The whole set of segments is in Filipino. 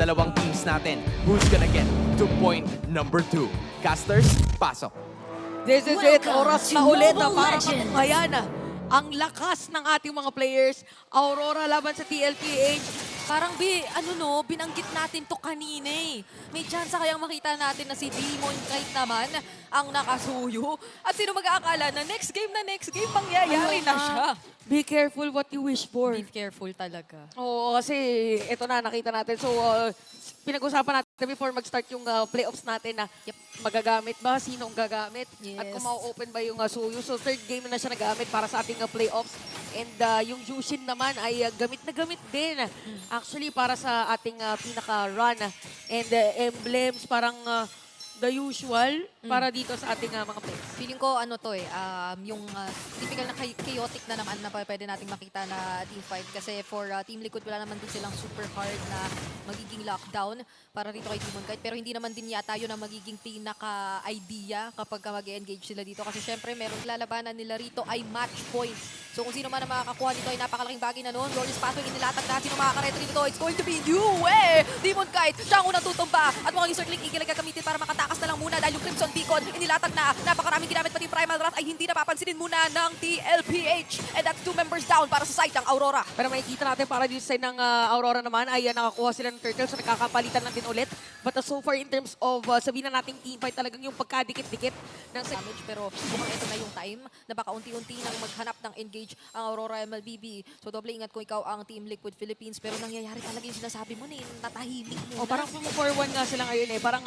dalawang teams natin. Who's gonna get to point number 2? Casters, pasok. This is it. Welcome Oras to na ulit Mobile para Legends. matunghayan ang lakas ng ating mga players. Aurora laban sa TLPH. Parang binanggit natin to kanina eh. May chance kayang makita natin na si Demon kahit naman ang nakasuyo. At sino mag-aakala na next game mangyayari na siya. Be careful what you wish for. Be careful talaga. Oo, kasi ito na, nakita natin. So, pinag-usapan natin before mag-start yung playoffs natin na magagamit ba? Sino ang gagamit? At Yes. kung ma-open ba yung suyo. So, third game na siya nagamit para sa ating playoffs. And yung Jushin naman ay gamit na gamit din. Actually, para sa ating pinaka-run. And emblems, parang the usual para dito sa ating mga players. Feeling ko yung typical na chaotic na naman na pwede nating makita na team fight. Kasi for Team Liquid, wala naman din silang super hard na magiging lockdown para dito kay Demon Kite. Pero hindi naman din yata yun ang magiging pinaka-idea kapag mag-engage sila dito. Kasi syempre, meron lalabanan nila rito ay match points. So kung sino man ang makakakuha dito ay napakalaking bagay na noon. Glorious Pathway, inilatag na. Sino makakaretry dito? It's going to be you, Demon Kite, siya ang unang tutumba. At mukhang yung Circling Eagle ay gagamitin para makatakas na lang muna dahil yung Crimson Beacon, inilatag na. Napakaraming ginamit pati yung Primal Wrath ay hindi napapansinin muna ng TLPH. And that's 2 members down para sa side ng Aurora. Pero makikita natin para dito sa side ng Aurora naman ay nakakuha sila ng turtle. So nakakapalitan lang din ulit. But so far in terms of sabihin na nating team fight, talagang yung pagkadikit-dikit ng Damage, pero mukhang ito na yung time na baka unti-unti nang maghanap ng engage ang Aurora MLBB. So doble ingat kung ikaw ang Team Liquid Philippines. Pero nangyayari talaga yung sinasabi mo na natahimik muna. O parang 4-1 nga sila ngayon eh. Parang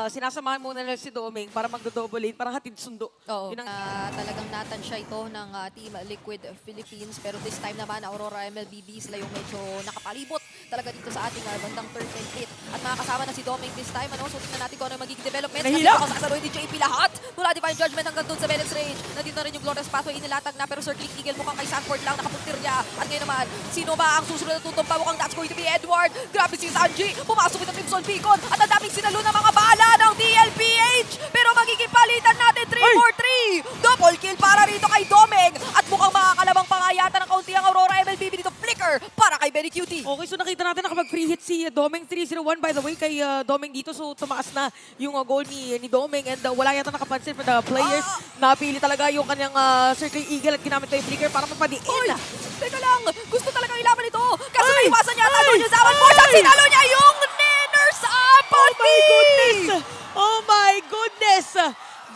sinasamahan muna nila si Doming para magdo-double lane, parang hatid sundo. Oo, Yun ang talagang natansya ito ng Team Liquid Philippines. Pero this time naman, Aurora MLBB, sila yung medyo nakapalibot talaga dito sa ating bandang third and hit. At makakasama na si Doming this time. So tingnan natin kung ano yung magiging development. Nahila! Kasi sasaluhin ni JP lahat mula Divine Judgment hanggang doon sa Venus Range. Nandito na rin yung Glorious Pathway, inilatag na. Pero Circling Eagle mukhang kay Sanford lang, nakapuntir niya. At ngayon naman, sino ba ang susunod na tutumpa? Mukhang that's going to be Edward. Grabe si Sanji, pumasok ito Crimson Beacon. At ang daming sinalo ng mga bala ng TLPH. Pero magiging palitan natin 3-4-3. Double kill para rito kay Domeng. At mukhang makakalabang pangayata ng kaunti ang Aurora MLBB dito. Flicker para kay Benny Cutie. Okay, so nakita natin nakapag-free hit si Domeng. 3-0-1 by the way kay Domeng dito. So tumaas na yung goal ni Domeng and wala yata nakapansin for the players. Napili talaga yung kanyang Circling Eagle at ginamit ko yung flicker para mapadiin. Teka lang, gusto talagang ilaban ito. Kaso naiwasan niya tayo niya sa Awan Force at sinalo niya yung Niners Apathy! Oh my goodness!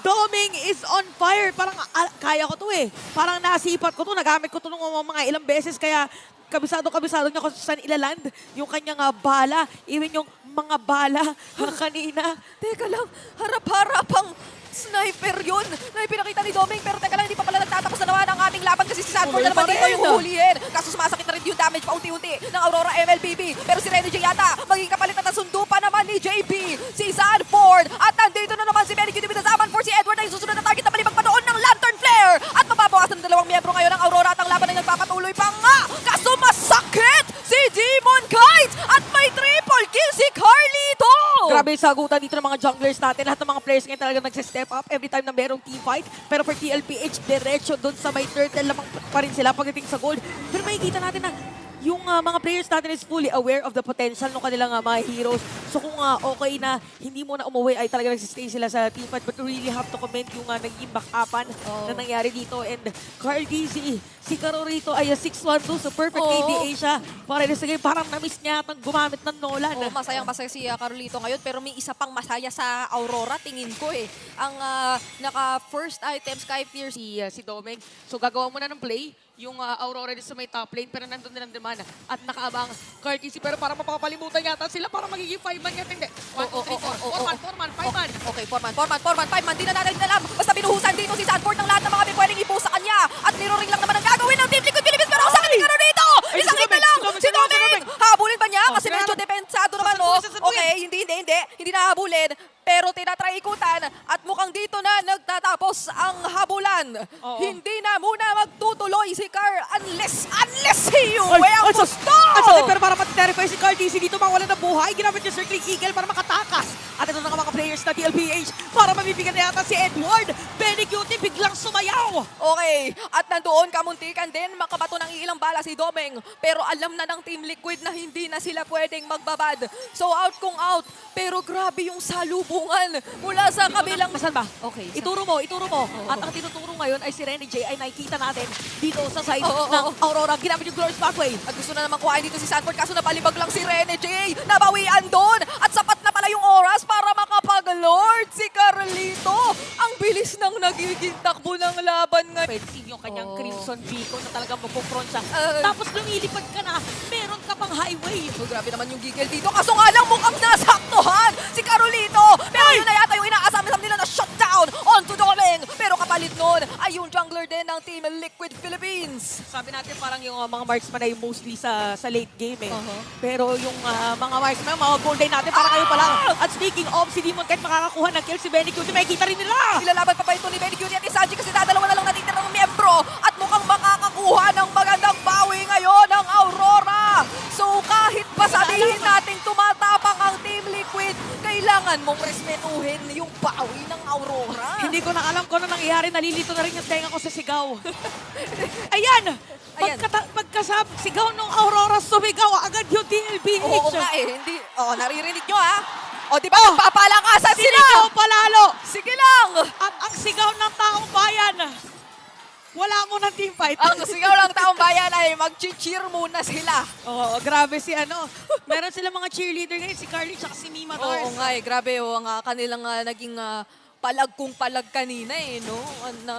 Doming is on fire. Parang kaya ko to eh. Parang nasipat ko to. Nagamit ko to ng mga ilang beses. Kaya kabisado niya kung saan ilaland yung kanyang bala. Even yung mga bala kanina. Teka lang, harap-harapang sniper yun na ipinakita ni Doming. Pero teka lang, hindi pa pala nagtatapos na naman ang ating laban kasi si Sanford na naman dito yung huhulihin. Kaso sumasakit na rin yung damage paunti-unti ng Aurora MLBB. Pero si Rene J yata, magiging kapalit na sundo pa naman ni JP, si Sanford. At nandito na naman si Benny Cutie with the Zaman for si Edward na yung susunod na target na malibag pa doon ng Lantern Flare. At mababawasan ng 2 miyembro ngayon ng Aurora at ang laban ay nagpapatuloy pa nga. Kaso masakit si Demon Kite at may triple kill si Carlito. Grabe yung sagutan dito ng mga junglers natin. Lahat ng mga players ngayon talagang nagse-step up every time na merong team fight. Pero for TLPH, diretso doon sa may turtle lamang pa rin sila pagdating sa gold. Pero makikita natin na yung mga players natin is fully aware of the potential ng kanilang mga heroes. So kung okay na hindi mo na umuwi ay talaga nagsistay sila sa team fight. But you really have to comment yung naging backupan na nangyari dito. And Carl DC, si Karo rito ay 6-1-2. So perfect KDA siya. Para sa game, parang na-miss niya atang gumamit ng Nolan. Masayang-masaya si Carlito ngayon. Pero may isa pang masaya sa Aurora, tingin ko eh. Ang naka-first item, Sky Fierce. Si Domeng. So gagawa muna ng play yung Aurora din sa may top lane, pero nandun din ang demand at nakaabang Cartesi, pero parang mapapalimutan yata sila, parang magiging 5-man yata, hindi. 1, 2, 3, 4, 4-man, 5-man. Okay, 4-man, 5-man, di na natin alam. Basta binuhusan dito si Sanford ng lahat ng mga pwedeng ipo sa kanya. At niroring lang naman ang gagawin ng Team Liquid Philippines, pero ang sakit ni Karo dito! Isang hit na lang! Si Domeng! Habulin ba niya? Kasi medyo depensado naman, no? Okay, hindi nahabulin. Pero tinatry ikutan at mukhang dito na nagtatapos ang habulan. Hindi na muna magtutuloy si Carl unless si Yue ang gusto! At sakit, pero para mati-terrify si Carl DC dito, mawala ng buhay. Ginamit niya Circling Eagle para makatakas. At ito na nga mga players na TLPH para mabibigyan na yata si Edward. Benny Cutie biglang sumayaw. Okay, at nandoon kamuntikan din makabato ng ilang bala si Domeng. Pero alam na ng Team Liquid na hindi na sila pwedeng magbabad. So out kung out. Pero grabe yung salubungan mula sa kabilang... Saan ba? Okay. Ituro mo. Oo. At ang tinuturo ngayon ay si Rene J ay nakikita natin dito sa side Oo, ng oo. Aurora. Ginamit yung Glorious Pathway. At gusto na naman kuhain dito si Sanford kaso napalibag lang si Rene J. Nabawian doon. At sapat na pala yung oras para makapag-lord si Carlito. Ang bilis ng nagiging takbo ng laban ngayon. Pwede yung kanyang Oo. Crimson Beacon na talagang magpo-front siya. Ah. Tapos lumilipad ka na, meron ka pang highway. So, grabe naman yung gigil dito. Kaso nga lang mukhang nasaktuhan si Carolito. Pero yun na yata yung inaasam-asam nila na shutdown onto Domeng. Pero kapalit nun ay yung jungler din ng Team Liquid Philippines. Sabi natin parang yung mga marksman ay mostly sa late game eh. Uh-huh. Pero yung mga marksman, mga golden natin, para kayo pa lang. At speaking of, si Demon kahit makakakuha ng kill si Benny Cutie, makikita rin nila. Ilalaban pa ba ito ni Benny Cutie at Isaji kasi dadalawa na lang natitirang miyembro at mukhang makakakuha ng magandang bawi ngayon ang Aurora. So kahit pa sabihin natin tumatapang ang Team Liquid, kailangan mong respetuhin yung bawi ng Aurora. Hindi ko na alam kung ano nangyayari, nalilito na rin yung tenga ko sa sigaw. Ayan! Ayan. Pagkasab, sigaw ng Aurora, sumigaw agad yung TLPH. Oo nga eh, hindi. Oh, naririnig nyo ha? O di ba nagpapalakasan sila? Sinigaw palalo! Sige lang! At ang sigaw ng taong bayan, wala mo ng teamfight. Ang sigaw ng taong bayan ay mag-cheer muna sila. Oo, grabe si ano. Meron sila mga cheerleader ngayon, si Carly at si Mima Oo Tars. nga eh, grabe ang kanilang naging palag kung palag kanina eh, no?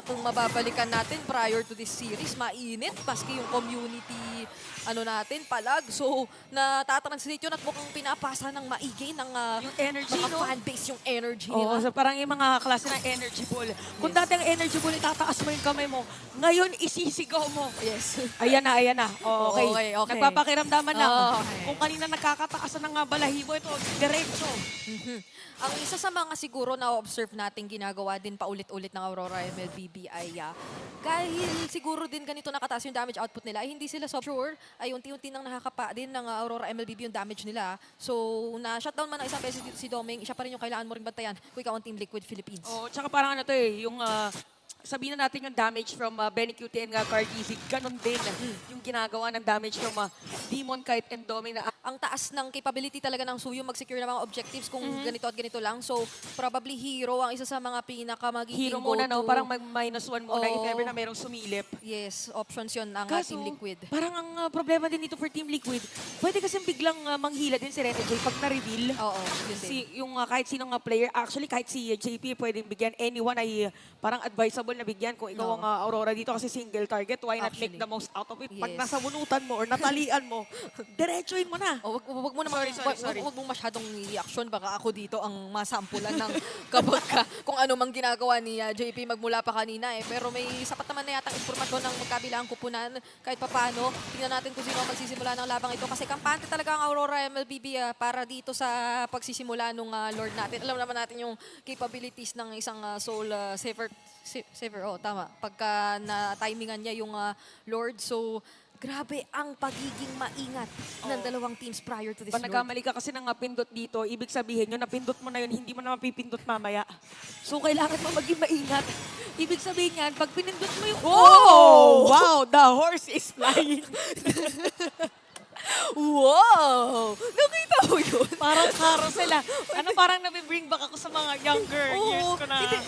Kung mababalikan natin prior to this series, mainit, maski yung community natin, palag. So, natatranslate yun at mukhang pinapasa ng maigi ng Yung energy, mga no? fanbase yung energy Oo, nila. so parang yung mga klase ng energy ball. Kung dati ang energy ball, itataas mo yung kamay mo. Ngayon, isisigaw mo. Yes. Ayan na. Oo, okay. Okay. Nagpapakiramdaman lang. Okay. Kung kanina nakakataasan ng balahibo, ito, diretso. Mhm. Ang isa sa mga siguro na observe natin ginagawa din paulit-ulit ng Aurora MLBB ay dahil siguro din ganito nakataas yung damage output nila, ay hindi sila so sure ay unti-unti nang nakakapa din ng Aurora MLBB yung damage nila. So, na-shutdown man ng isang beses dito si Domeng, siya pa rin yung kailangan mo rin bantayan kung ikaw ang Team Liquid Philippines. Oo, tsaka parang ano to eh, yung sabihin na natin yung damage from Benny Cutie and Cartesic, ganun din yung ginagawa ng damage from Demon Kite and Doming na Ang taas ng capability talaga ng Suyo mag-secure ng mga objectives kung ganito at ganito lang. So, probably Hero ang isa sa mga pinaka magiging hero muna, no? go-to. Parang mag-1 muna if Oo. ever na merong sumilip. Yes, options yun ng Kaso, Team Liquid. parang ang problema din dito for Team Liquid, pwede kasi biglang manghila din si Rene J pag na-reveal. Oo, yun din. Yung kahit sinong player, actually kahit si JP pwedeng bigyan, anyone ay parang advisable na bigyan kung ikaw No. ang Aurora dito kasi single target, why not make Actually. the most out of it? Pag Yes. nasa bunutan mo or natalian mo, diretsuin mo na. Oh, wag mo naman Sorry. wag mong masyadong i-action baka ako dito ang masampulan ng kapag kung ano mang ginagawa ni JP magmula pa kanina eh. Pero may sapat naman na yatang impormasyon ng magkabilang kupunan kahit papaano. Tingnan natin kung sino ang magsisimula ng labang ito kasi kampante talaga ang Aurora MLBB para dito sa pagsisimula nung Lord natin. Alam naman natin yung capabilities ng isang Soul Saver, oh tama. Pagka na-timingan niya yung Lord. So, grabe ang pagiging maingat ng dalawang teams prior to this Pag Lord. nagkamali ka kasi ng pindot dito, ibig sabihin yun, napindot mo na yun, hindi mo na mapipindot mamaya. So, kailangan mo maging maingat. Ibig sabihin yan, pag pinindot mo yung... Oh! Wow! The horse is flying. Wow! Nakita mo yun? Parang carousel parang nabibring back ako sa mga younger Oo, years ko na... hindi.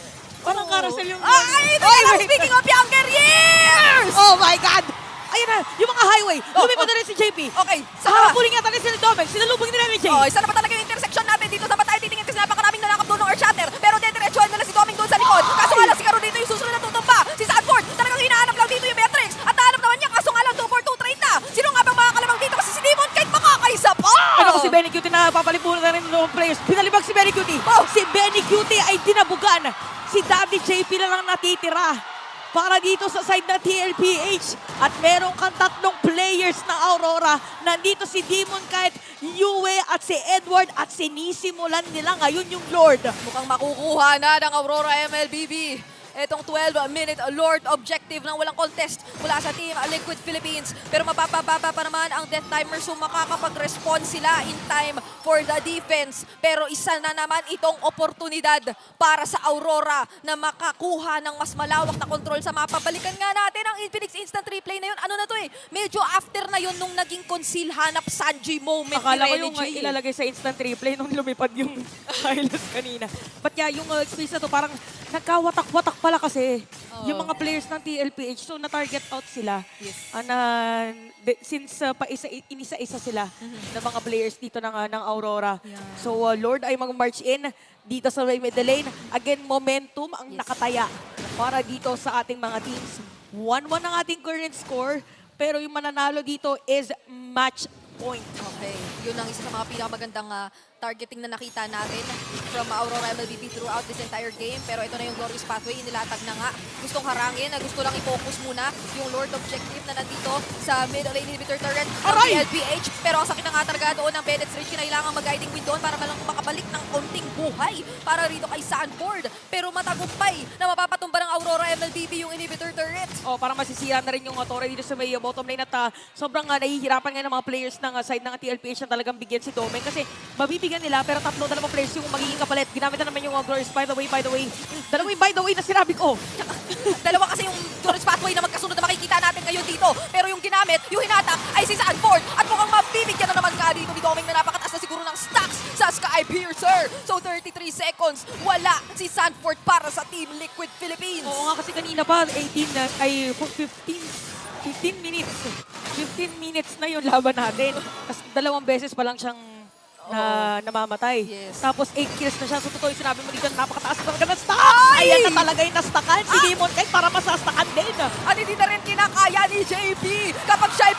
Parang carousel yung... Ay, ito na lang! Speaking of younger years! Oh my God! Ayun na, yung mga highway. Lumipad na rin si JP. Okay, Sa saka... harapuling nga tayo sila Domeng. Sinalubong nila ni Jay. Oh, isa na pa talaga yung intersection natin dito sa Batay. Titingin kasi napakaraming nanakap doon ng Earth Shatter. Pero dediretsuhan na lang si Doming doon sa likod. Kaso nga lang si Caro dito yung susunod na tutumba. Si Sanford, talagang hinahanap lang dito yung Matrix. At nahanap naman niya, kaso nga lang 2 for 2 trade na. Sino nga bang mga kalamang dito? Kasi si Demon kahit makakaisa pa! Ano ko si Benny Cutie na papalipunan na rin ng players. Pinalibag si Benny Cutie. Si Benny Cutie ay dinabugan. Si Daddy JP na lang natitira para dito sa side ng TLPH. At meron kang 3 players ng Aurora. Nandito si Demon Kite, Yue at si Edward at sinisimulan nila ngayon yung Lord. Mukhang makukuha na ng Aurora MLBB. itong 12-minute Lord objective ng walang contest mula sa Team Liquid Philippines. Pero mapapababa pa naman ang death timer, so makakapag-respond sila in time for the defense. Pero isa na naman itong oportunidad para sa Aurora na makakuha ng mas malawak na control sa mapa. Balikan nga natin ang Infinix Instant Replay na yun. Ano na to eh? Medyo after na yun nung naging conceal hanap Sanji moment Akala ko ni yung Renegade. ilalagay sa instant replay nung lumipad yung highlights kanina. But yeah, yung space na to parang nagkawatak-watak pala kasi yung mga players ng TLPH. So na-target out sila. Yes. Since inisa-isa sila ng mga players dito ng Aurora. Yeah. So Lord ay mag-march in dito sa middle lane. Again, momentum ang nakataya para dito sa ating mga teams. 1-1 ang ating current score. Pero yung mananalo dito is match point. Okay, yun ang isa sa mga pinakamagandang targeting na nakita natin from Aurora MLBB throughout this entire game. Pero ito na yung Glorious Pathway, inilatag na nga. Gustong harangin, gusto lang i-focus muna yung Lord Objective na nandito sa middle lane inhibitor turret ng LPH. Pero ang sakit ng atarga doon ng Bennett's Ridge, kailangan mag-guiding wind doon para malang makabalik ng konting buhay para rito kay Sanford. Pero matagumpay na mapapatumba ng Aurora MLBB yung inhibitor turret. Oh, parang masisira na rin yung Torre dito sa may bottom lane at sobrang nahihirapan ngayon ng mga players ng side ng TLPH na talagang bigyan si Domen kasi mabibigyan nila pero dalawang players yung magiging kapalit. Ginamit na naman yung Glorious by the way. Dalawa yung by the way na sinabi ko. Dalawa kasi yung Glorious Pathway na magkasunod na makikita natin ngayon dito. Pero yung ginamit, yung hinatak ay si Sanford. At mukhang mabibigyan na naman nga dito ni Doming na napakataas na siguro ng stacks sa Sky Piercer. So 33 seconds, wala si Sanford para sa Team Liquid Philippines. Oo nga kasi kanina pa 15 minutes. 15 minutes na yung laban natin. Tapos 2 beses pa lang siyang namamatay. Yes. Tapos 8 kills na siya. So totoo yung sinabi mo dito, napakataas talaga na stack. Ayan na talaga yung nastakan si Demon Knight para masastakan din. At hindi na rin kinakaya ni JP kapag siya ay